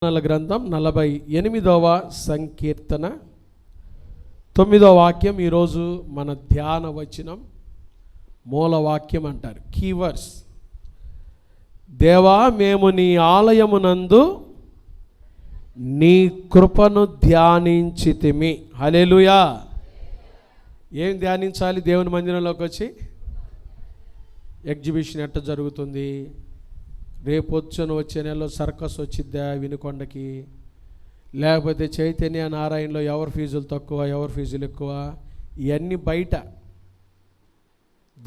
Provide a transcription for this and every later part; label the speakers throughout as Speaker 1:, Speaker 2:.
Speaker 1: గ్రంథం 48వ సంకీర్తన 9వ వాక్యం ఈరోజు మన ధ్యాన వచనం, మూల వాక్యం అంటారు, కీవర్డ్స్. దేవా, మేము నీ ఆలయమునందు నీ కృపను ధ్యానించితిమి. హల్లెలూయా. ఏం ధ్యానించాలి? దేవుని మందిరంలోకి వచ్చి ఎగ్జిబిషన్ ఎట్ట జరుగుతుంది, రేపొచ్చున వచ్చే నెలలో సర్కస్ వచ్చిద్దా వినుకొండకి, లేకపోతే చైతన్య నారాయణలో ఎవరి ఫీజులు తక్కువ ఎవరి ఫీజులు ఎక్కువ, ఇవన్నీ బయట.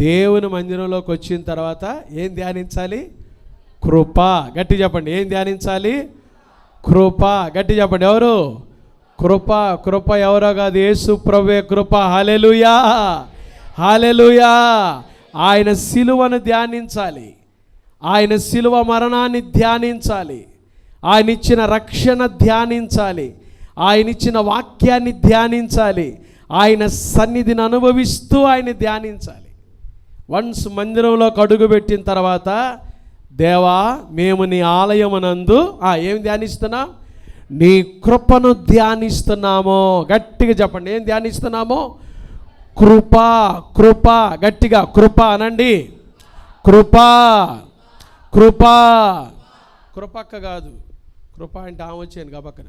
Speaker 1: దేవుని మందిరంలోకి వచ్చిన తర్వాత ఏం ధ్యానించాలి? కృప. గట్టి చెప్పండి, ఏం ధ్యానించాలి? కృప. గట్టి చెప్పండి, ఎవరు? కృప. కృప ఎవరో కాదు, యేసు ప్రభువే కృప. హల్లెలూయా, హల్లెలూయా. ఆయన సిలువను ధ్యానించాలి, ఆయన శిలువ మరణాన్ని ధ్యానించాలి, ఆయన ఇచ్చిన రక్షణ ధ్యానించాలి, ఆయన ఇచ్చిన వాక్యాన్ని ధ్యానించాలి, ఆయన సన్నిధిని అనుభవిస్తూ ఆయన ధ్యానించాలి. వన్స్ మందిరంలోకి అడుగుపెట్టిన తర్వాత, దేవా, మేము నీ ఆలయమునందు ఏం ధ్యానిస్తున్నాం? నీ కృపను ధ్యానిస్తున్నాము. గట్టిగా చెప్పండి, ఏం ధ్యానిస్తున్నాము? కృప. కృప. గట్టిగా కృప అనండి. కృప. కృప. కృపక్క కాదు, కృప అంటే ఆమె వచ్చాను కాబక్కన.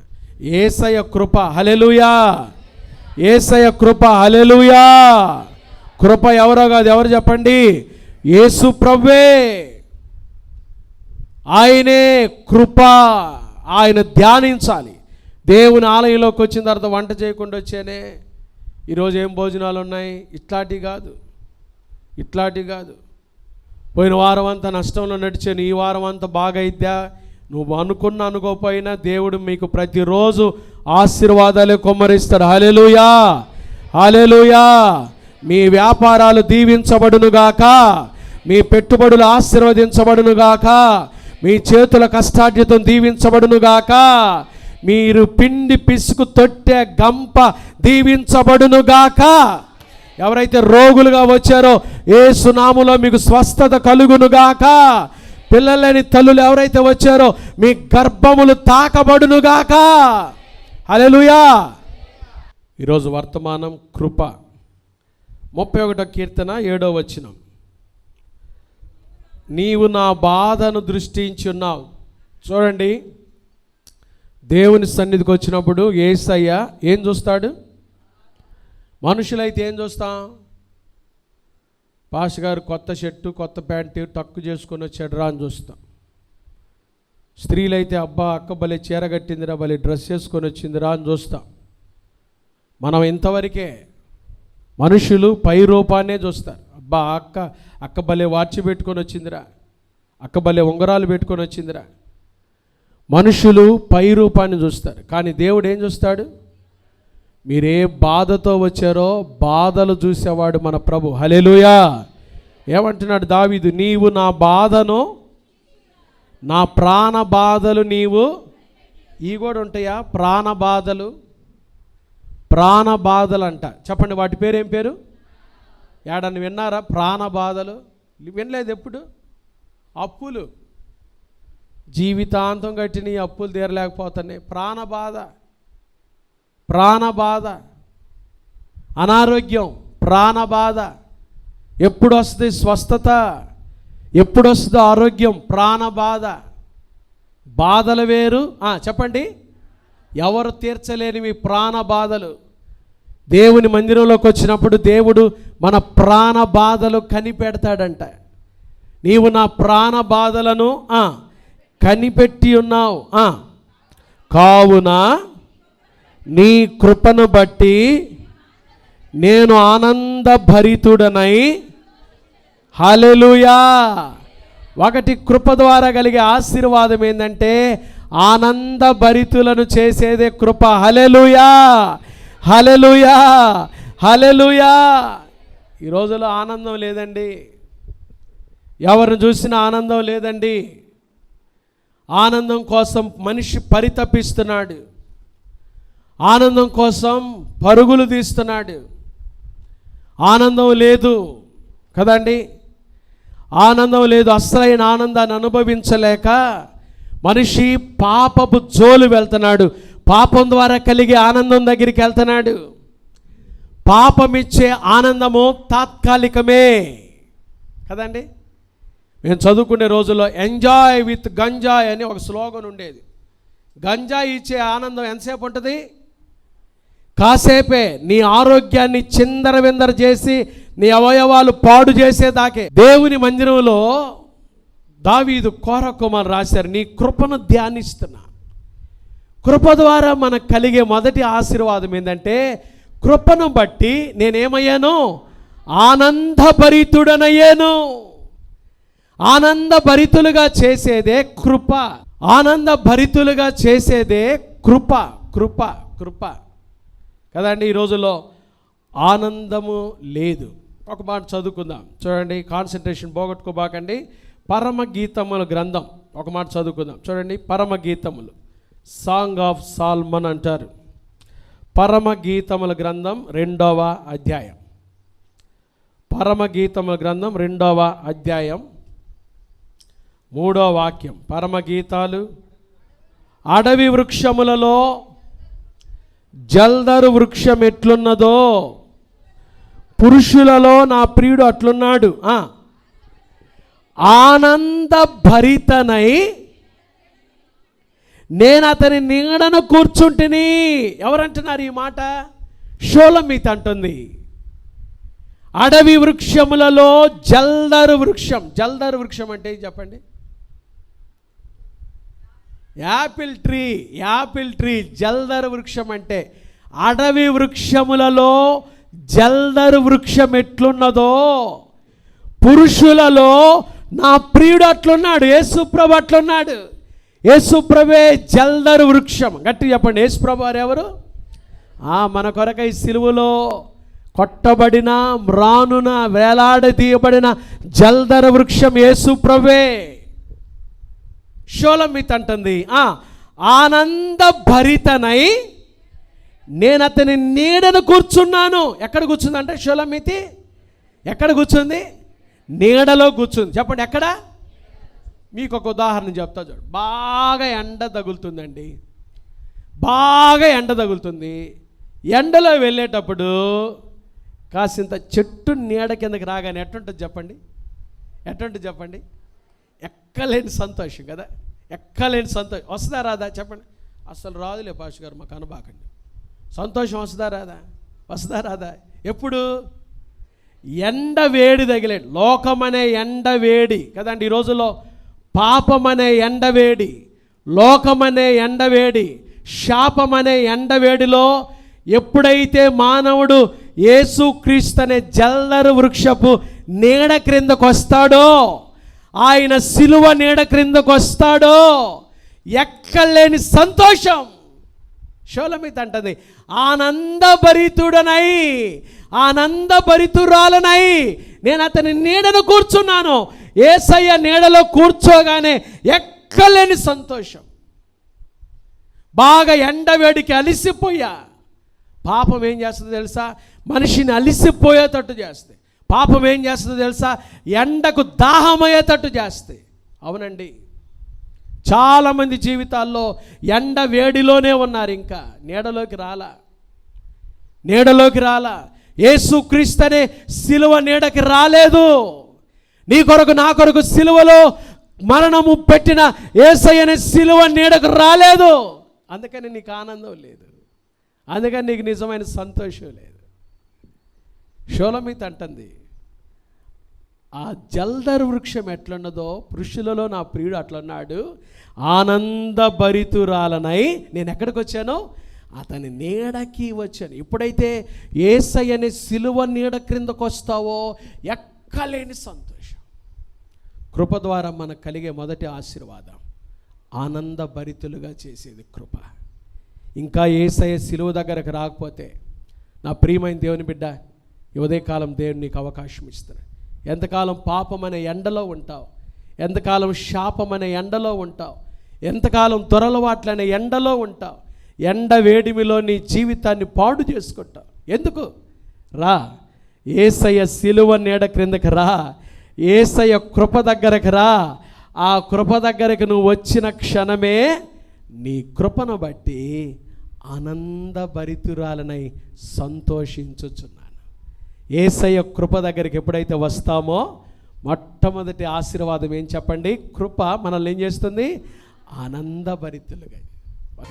Speaker 1: యేసయ్య కృప. హల్లెలూయా. యేసయ్య కృప. హల్లెలూయా. కృప ఎవరో కాదు, ఎవరు చెప్పండి? యేసు ప్రభువే. ఆయనే కృప. ఆయన ధ్యానించాలి. దేవుని ఆలయంలోకి వచ్చిన తర్వాత వంట చేయకుండా వచ్చానే, ఈరోజు ఏం భోజనాలు ఉన్నాయి, ఇట్లాంటివి కాదు, ఇట్లాంటివి కాదు. పోయిన వారం అంతా నష్టంలో నడిచాను, ఈ వారం అంతా బాగా అయిద్దా? నువ్వు అనుకోకపోయినా దేవుడు మీకు ప్రతిరోజు ఆశీర్వాదాలు కుమ్మరిస్తాడు. హల్లెలూయా, హల్లెలూయా. మీ వ్యాపారాలు దీవించబడునుగాక, మీ పెట్టుబడులు ఆశీర్వదించబడునుగాక, మీ చేతుల కష్టార్జితం దీవించబడునుగాక, మీరు పిండి పిసుకు తొట్టె గంప దీవించబడునుగాక. ఎవరైతే రోగులుగా వచ్చారో యేసు నామములో మీకు స్వస్థత కలుగునుగాక. పిల్లలేని తల్లులు ఎవరైతే వచ్చారో మీ గర్భములు తాకబడునుగాక. హల్లెలూయా. ఈరోజు వర్తమానం కృప. 31వ కీర్తన 7వ వచనం. నీవు నా బాధను దృష్టించున్నావు. చూడండి, దేవుని సన్నిధికి వచ్చినప్పుడు యేసయ్య ఏం చూస్తాడు? మనుషులైతే ఏం చూస్తాం? పాష గారు కొత్త షర్టు కొత్త ప్యాంటు టక్కు చేసుకొని వచ్చాడురా అని చూస్తాం. స్త్రీలైతే అబ్బా అక్క భలే చీర కట్టిందిరా, భలే డ్రెస్ వేసుకొని వచ్చిందిరా అని చూస్తాం. మనం ఇంతవరకే. మనుషులు పై రూపాన్నే చూస్తారు. అబ్బా అక్క భలే వాచి పెట్టుకొని వచ్చిందిరా, అక్క భలే ఉంగరాలు పెట్టుకొని వచ్చిందిరా. మనుషులు పై రూపాన్ని చూస్తారు, కానీ దేవుడు ఏం చూస్తాడు? మీరే బాధతో వచ్చారో బాధలు చూసేవాడు మన ప్రభు. హల్లెలూయా. ఏమంటున్నాడు దావీదు? నీవు నా బాధను, నా ప్రాణ బాధలు నీవు. ఈ కూడా ఉంటాయా ప్రాణ బాధలు? ప్రాణ బాధలు అంట. చెప్పండి, వాటి పేరు ఏం పేరు? ఏడని విన్నారా? ప్రాణ బాధలు వినలేదు ఎప్పుడు? అప్పులు, జీవితాంతం కట్టిన ఈ అప్పులు తీరలేకపోతున్నాయి. ప్రాణ బాధ, ప్రాణ బాధ. అనారోగ్యం, ప్రాణ బాధ. ఎప్పుడు వస్తుంది స్వస్థత? ఎప్పుడు వస్తుంది ఆరోగ్యం? ప్రాణ బాధ. బాధలు వేరు. చెప్పండి, ఎవరు తీర్చలేని మీ ప్రాణ బాధలు. దేవుని మందిరంలోకి వచ్చినప్పుడు దేవుడు మన ప్రాణ బాధలు కనిపెడతాడంట. నీవు నా ప్రాణ బాధలను కనిపెట్టి ఉన్నావు. కావున నీ కృపను బట్టి నేను ఆనందభరితుడనై. హల్లెలూయా. ఒకటి, కృప ద్వారా కలిగే ఆశీర్వాదం ఏంటంటే ఆనందభరితులను చేసేదే కృప. హల్లెలూయా, హల్లెలూయా, హల్లెలూయా. ఈ రోజులో ఆనందం లేదండి, ఎవరిని చూసినా ఆనందం లేదండి. ఆనందం కోసం మనిషి పరితపిస్తున్నాడు, ఆనందం కోసం పరుగులు తీస్తున్నాడు. ఆనందం లేదు కదండి, ఆనందం లేదు. అసలైన ఆనందాన్ని అనుభవించలేక మనిషి పాపపు జోలు వెళ్తున్నాడు, పాపం ద్వారా కలిగే ఆనందం దగ్గరికి వెళ్తున్నాడు. పాపమిచ్చే ఆనందము తాత్కాలికమే కదండి. మేము చదువుకునే రోజుల్లో ఎంజాయ్ విత్ గంజాయ్ అని ఒక స్లోగన్ ఉండేది. గంజాయి ఇచ్చే ఆనందం ఎంతసేపు ఉంటుంది? కాసేపే. నీ ఆరోగ్యాన్ని చిందరవిందర చేసి నీ అవయవాలు పాడు చేసేదాకే. దేవుని మందిరంలో దావీదు కోరకుమార్ రాశారు, నీ కృపను ధ్యానిస్తున్నా. కృప ద్వారా మనకు కలిగే మొదటి ఆశీర్వాదం ఏంటంటే, కృపను బట్టి నేనేమయ్యాను? ఆనందభరితుడనయ్యాను. ఆనందభరితులుగా చేసేదే కృప. ఆనందభరితులుగా చేసేదే కృప. కృప కృప కదండి. ఈ రోజుల్లో ఆనందము లేదు. ఒక మాట చదువుకుందాం చూడండి, కాన్సన్ట్రేషన్ పోగొట్టుకోబాకండి. పరమగీతముల గ్రంథం ఒక మాట చదువుకుందాం చూడండి. పరమగీతములు, సాంగ్ ఆఫ్ సాల్మన్ అంటారు. పరమగీతముల గ్రంథం 2వ అధ్యాయం. పరమగీతముల గ్రంథం 2వ అధ్యాయం 3వ వాక్యం. పరమగీతాలు, అడవి వృక్షములలో జల్దరు వృక్షం ఎట్లున్నదో పురుషులలో నా ప్రియుడు అట్లున్నాడు. ఆనందభరితనై నేను అతని నీడను కూర్చుంటిని. ఎవరంటున్నారు ఈ మాట? షోలమీత్ అంటుంది. అడవి వృక్షములలో జల్దరు వృక్షం. జల్దరు వృక్షం అంటే చెప్పండి. Apple tree. యాపిల్ ట్రీ జల్దరు వృక్షం అంటే అడవి వృక్షములలో జల్దరు వృక్షం ఎట్లున్నదో పురుషులలో నా ప్రియుడు అట్లున్నాడు. యేసుప్రభు అట్లున్నాడు. యేసుప్రభే జల్దరు వృక్షం. గట్టి చెప్పండి, యేసుప్రభు వారు ఎవరు? మన కొరకై సిలువలో కొట్టబడిన, మ్రానున వేలాడదీయబడిన జల్దర వృక్షం యేసుప్రభే. షోలమీత్ అంటుంది, ఆనందభరితనై నేను అతని నీడను కూర్చున్నాను. ఎక్కడ కూర్చుందంటే షోలమీతి ఎక్కడ కూర్చుంది? నీడలో కూర్చుంది. చెప్పండి ఎక్కడ? మీకు ఒక ఉదాహరణ చెప్తా చూడండి. బాగా ఎండ తగులుతుందండి, బాగా ఎండ తగులుతుంది. ఎండలో వెళ్ళేటప్పుడు కాసింత చెట్టు నీడ కిందకి రాగానే ఎట్టుంటుంది చెప్పండి? ఎట్టుంటుంది చెప్పండి? ఎక్కలేని సంతోషం కదా. ఎక్కలేని సంతోషం. వస్తుందా రాదా చెప్పండి? అసలు రాదులే పాష గారు, మాకు అనబాకండి. సంతోషం వస్తుందా రాదా? వస్తుందా రాదా? ఎప్పుడు? ఎండ వేడి తగిలేడు. లోకమనే ఎండ వేడి కదండి. ఈ రోజుల్లో పాపమనే ఎండ వేడి, లోకమనే ఎండ వేడి, శాపమనే ఎండ వేడిలో ఎప్పుడైతే మానవుడు యేసుక్రీస్తు అనే జల్దరు వృక్షపు నీడ క్రిందకు వస్తాడో, ఆయన సిలువ నీడ క్రిందకు వస్తాడో, ఎక్కలేని సంతోషం. షోలమీత్ అంటుంది, ఆనందభరితుడనై, ఆనందభరితురాలనై నేను అతని నీడను కూర్చున్నాను. యేసయ్య నీడలో కూర్చోగానే ఎక్కలేని సంతోషం. బాగా ఎండవేడికి అలిసిపోయా. పాపం ఏం చేస్తుందో తెలుసా? మనిషిని అలిసిపోయేటట్టు చేస్తే. పాపం ఏం చేస్తుందో తెలుసా? ఎండకు దాహమయ్యేటట్టు చేస్తే. అవునండి, చాలామంది జీవితాల్లో ఎండ వేడిలోనే ఉన్నారు, ఇంకా నీడలోకి రాలా. నీడలోకి రాలా. యేసుక్రీస్తు అనే సిలువ నీడకి రాలేదు. నీ కొరకు నా కొరకు సిలువలో మరణము పెట్టిన యేసయ్య అనే సిలువ నీడకు రాలేదు. అందుకని నీకు ఆనందం లేదు, అందుకని నీకు నిజమైన సంతోషం లేదు. షోలమీత్ అంటుంది, ఆ జల్దరు వృక్షం ఎట్లున్నదో పురుషులలో నా ప్రియుడు అట్లున్నాడు. ఆనందభరితురాలనై నేను ఎక్కడికి వచ్చాను? అతని నీడకి వచ్చాను. ఎప్పుడైతే యేసయ్య అనే సిలువ నీడ క్రిందకు వస్తావో ఎక్కలేని సంతోషం. కృప ద్వారా మనకు కలిగే మొదటి ఆశీర్వాదం ఆనందభరితులుగా చేసేది కృప. ఇంకా యేసయ్య సిలువ దగ్గరకు రాకపోతే, నా ప్రియమైన దేవుని బిడ్డ, ఈ ఉదయకాలం దేవుని నీకు అవకాశం ఇస్తున్నాడు. ఎంతకాలం పాపం అనే ఎండలో ఉంటావు, ఎంతకాలం శాపం అనే ఎండలో ఉంటావు, ఎంతకాలం దొరలవాట్లనే ఎండలో ఉంటావు, ఎండ వేడిమిలో నీ జీవితాన్ని పాడు చేసుకుంటావు. ఎందుకు? రా, యేసయ్య సిలువ నీడ క్రిందకి రా, యేసయ్య కృప దగ్గరకు రా. ఆ కృప దగ్గరికి నువ్వు వచ్చిన క్షణమే నీ కృపను బట్టి ఆనందభరితురాలనై సంతోషించుచున్నాను. యేసయ్య కృప దగ్గరికి ఎప్పుడైతే వస్తామో మొట్టమొదటి ఆశీర్వాదం ఏం చెప్పండి? కృప మనల్ని ఏం చేస్తుంది? ఆనందభరితులుగా.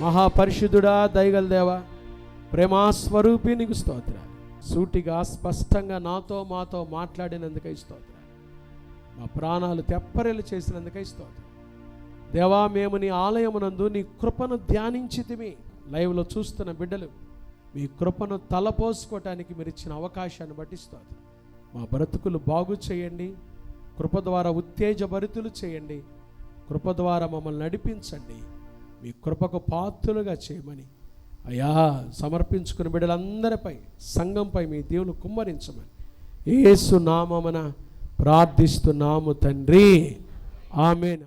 Speaker 1: మహాపరిశుద్ధుడా, దయగల దేవా, ప్రేమాస్వరూపి, నీకు స్తోత్రాలు. సూటిగా స్పష్టంగా నాతో మాతో మాట్లాడినందుకై స్తోత్రాలు. మా ప్రాణాలు తెప్పరిల్లు చేసినందుకై స్తోత్రం. దేవా, మేము నీ ఆలయమునందు నీ కృపను ధ్యానించితిమి. లైవ్లో చూస్తున్న బిడ్డలు మీ కృపను తలపోసుకోవటానికి మీరు ఇచ్చిన అవకాశాన్ని బట్టి స్తోత్రం. మా బ్రతుకులు బాగు చేయండి, కృప ద్వారా ఉత్తేజభరితులు చేయండి, కృప ద్వారా మమ్మల్ని నడిపించండి, మీ కృపకు పాత్రులుగా చేయమని అయ్యా సమర్పించుకున్న బిడ్డలందరిపై, సంఘంపై మీ దేవుని కుమ్మరించమని యేసు నామమున ప్రార్థిస్తున్నాము తండ్రి. ఆమేన్.